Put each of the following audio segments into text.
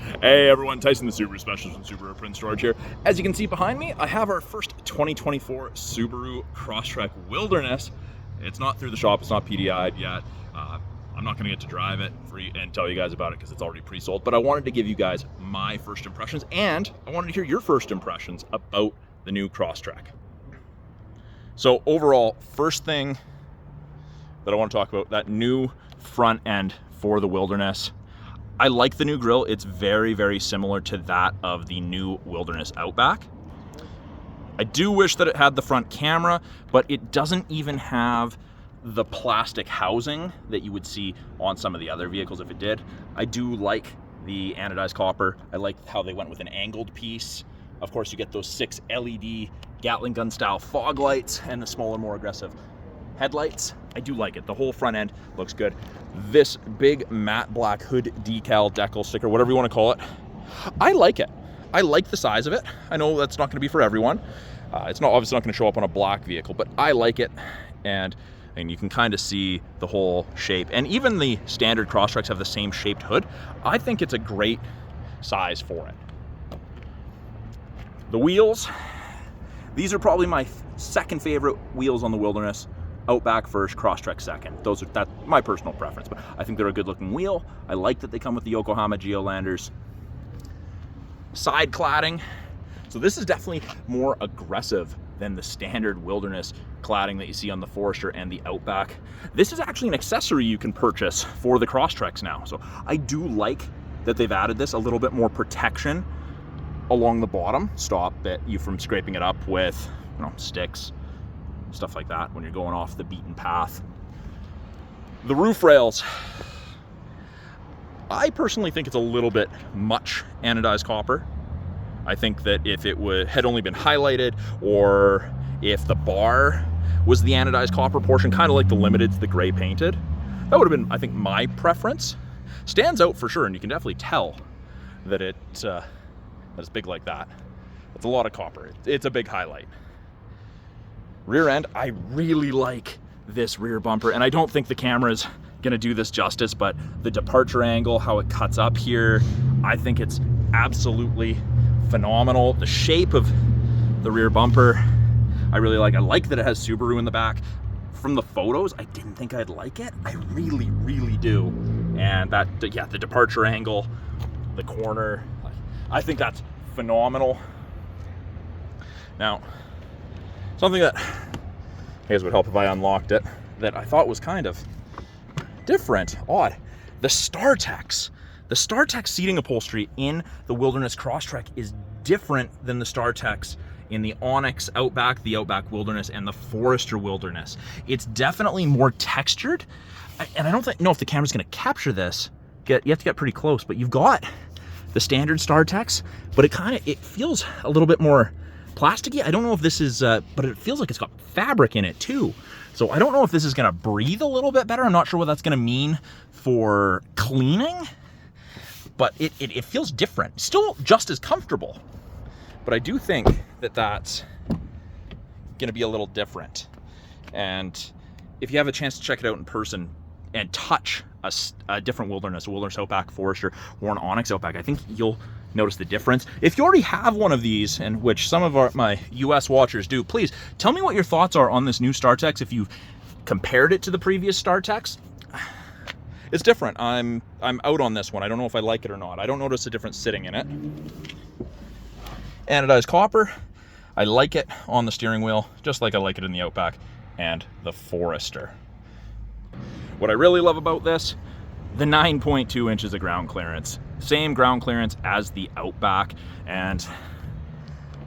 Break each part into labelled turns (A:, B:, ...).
A: Hey everyone, Tyson the Subaru Specialist from Subaru Prince George here. As you can see behind me, I have our first 2024 Subaru Crosstrek Wilderness. It's not through the shop, it's not PDI'd yet. I'm not gonna get to drive it and tell you guys about it because it's already pre-sold, but I wanted to give you guys my first impressions, and I wanted to hear your first impressions about the new Crosstrek. So overall, first thing that I want to talk about, that new front end for the Wilderness. I like the new grille. It's very, very similar to that of the new Wilderness Outback. I do wish that it had the front camera, but it doesn't even have the plastic housing that you would see on some of the other vehicles if it did. I do like the anodized copper. I like how they went with an angled piece. Of course, you get those 6 LED Gatling gun style fog lights and the smaller, more aggressive headlights. I do like it. The whole front end looks good. This big matte black hood decal, decal sticker, whatever you want to call it, I like it. I like the size of it. I know that's not going to be for everyone. It's not obviously not going to show up on a black vehicle, but I like it. And you can kind of see the whole shape. And even the standard Crosstreks have the same shaped hood. I think it's a great size for it. The wheels, these are probably my second favorite wheels on the Wilderness. Outback first, Crosstrek second. That's my personal preference, but I think they're a good looking wheel. I like that they come with the Yokohama Geolanders. Side cladding. So this is definitely more aggressive than the standard Wilderness cladding that you see on the Forester and the Outback. This is actually an accessory you can purchase for the Crosstreks now. So I do like that they've added this, a little bit more protection along the bottom, stop you from scraping it up with, sticks, stuff like that when you're going off the beaten path. The roof rails, I personally think it's a little bit much anodized copper. I think that if it had only been highlighted, or if the bar was the anodized copper portion, kind of like the Limited's the gray painted, that would have been, I think, my preference. Stands out for sure, and you can definitely tell that it's big like that. It's a lot of copper. It's a big highlight. Rear end, I really like this rear bumper, and I don't think the camera's gonna do this justice, but the departure angle, how it cuts up here, I think it's absolutely phenomenal. The shape of the rear bumper, I really like. I like that it has Subaru in the back. From the photos, I didn't think I'd like it. I really, really do. And that, yeah, the departure angle, the corner, I think that's phenomenal. Now, something that I guess would help if I unlocked it, that I thought was kind of different, odd. The StarTex. The StarTex seating upholstery in the Wilderness Crosstrek is different than the StarTex in the Onyx Outback, the Outback Wilderness, and the Forester Wilderness. It's definitely more textured, and I don't know if the camera's gonna capture this. You have to get pretty close, but you've got the standard StarTex, but it feels a little bit more plasticky. I don't know if this is, but it feels like it's got fabric in it too. So I don't know if this is gonna breathe a little bit better. I'm not sure what that's gonna mean for cleaning, but it feels different. Still just as comfortable, but I do think that that's gonna be a little different. And if you have a chance to check it out in person and touch a different Wilderness, a Wilderness Outback, Forester, or an Onyx Outback, I think you'll notice the difference. If you already have one of these, and which some of my US watchers do, please tell me what your thoughts are on this new StarTex. If you've compared it to the previous StarTex, it's different. I'm out on this one. I don't know if I like it or not. I don't notice a difference sitting in it. Anodized copper, I like it on the steering wheel, just like I like it in the Outback and the Forester. What I really love about this, the 9.2 inches of ground clearance. Same ground clearance as the Outback, and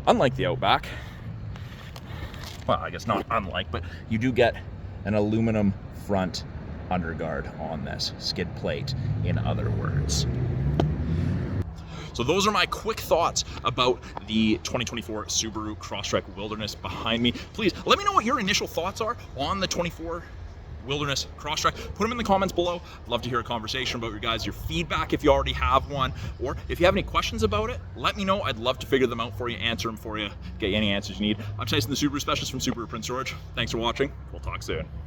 A: unlike the Outback, well, I guess not unlike, but you do get an aluminum front underguard on this, skid plate, in other words. So those are my quick thoughts about the 2024 Subaru Crosstrek Wilderness behind me. Please let me know what your initial thoughts are on the 24 Wilderness Crosstrek. Put them in the comments below. I'd love to hear a conversation about your feedback if you already have one, or if you have any questions about it, let me know. I'd love to figure them out for you, answer them for you, get you any answers you need. I'm Tyson the Subaru Specialist from Subaru Prince George. Thanks for watching. We'll talk soon.